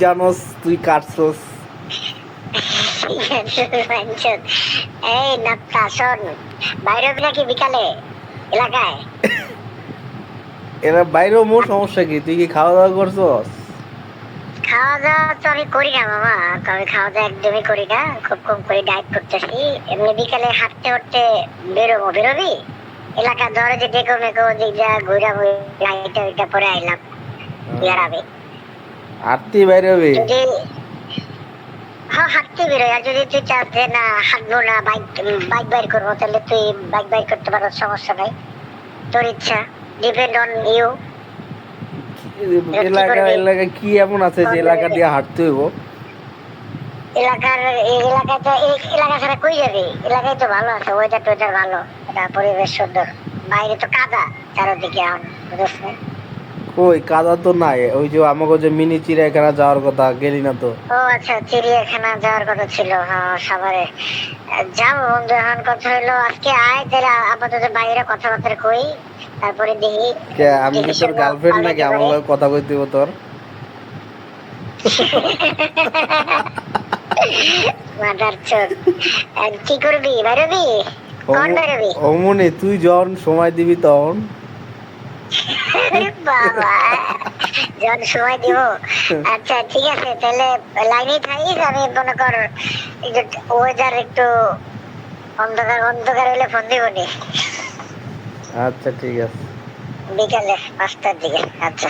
জানোস তুই কাটছস। এই নাপ্তা শোন, বাইরে হবি নাকি বিকালে এলাকায়? এরা বাইরেও মোর সমস্যা কি, তুই কি খাওয়া দাওয়া করছস? খাওয়া দাওয়া তো আমি করি না মামা, আমি খাওয়া দাওয়া একদমই করি না, খুব কম করে ডায়েট করতেছি। এমনি বিকালে হাঁটতে হাঁটতে বেরোবি এলাকা ধরে যে ডেকো মেকো দিক যা ঘুরা হাইটা ওইটা পরে আইলাম বেড়াবে। হাঁটতেই বাইরে হবে? যদি হ্যাঁ হাঁটতে বেরোয়, আর যদি তুই চাস যে না হাঁটবো না, বাইক বাইক বাইর করবো, তাহলে তুই বাইক বাইর করতে পারো, সমস্যা নাই, তোর ইচ্ছা, ডিপেন্ড অন ইউ। এলাকা কি এমন আছে যে এলাকা দিয়ে হাঁটতে হইব? এলাকায় তো এলাকা ছাড়া কই যাবি? এলাকায় তো ভালো আছে, ওয়েদার টোয়েদার ভালো, এটা পরিবেশ সুন্দর। বাইরে তো কাদা চারদিকে, এখন বুঝছ না? কই কাদা তো নাই, ওই যে আমাকে যে মিনি চিড়িয়াখানা যাওয়ার কথা, গেলি না তো? ও আচ্ছা, চিড়িয়াখানা যাওয়ার কথা ছিল, হ্যাঁ সাভারে যাবো বন্ধু। এখন কথা হইলো আজকে আয়, তাহলে আপাতত বাইরে কথাবার্তা কই, তারপরে দেখি। আমি কি তোর গার্লফ্রেন্ড নাকি আমার লগে কথা কইতে হইব তোর? মাদার চোদ, কি করবি, বাইরবি? কখন বাইরবি? অমনে তুই যখন সময় দিবি তখন। বাবা, যখন সময় দিব। আচ্ছা ঠিক আছে, তাহলে লাইনে থাকিস, আমি মনে কর ওয়েদার একটু অন্ধকার অন্ধকার হইলে ফোন দিবনি। আচ্ছা ঠিক আছে, বিকালে 5টার দিকে। আচ্ছা।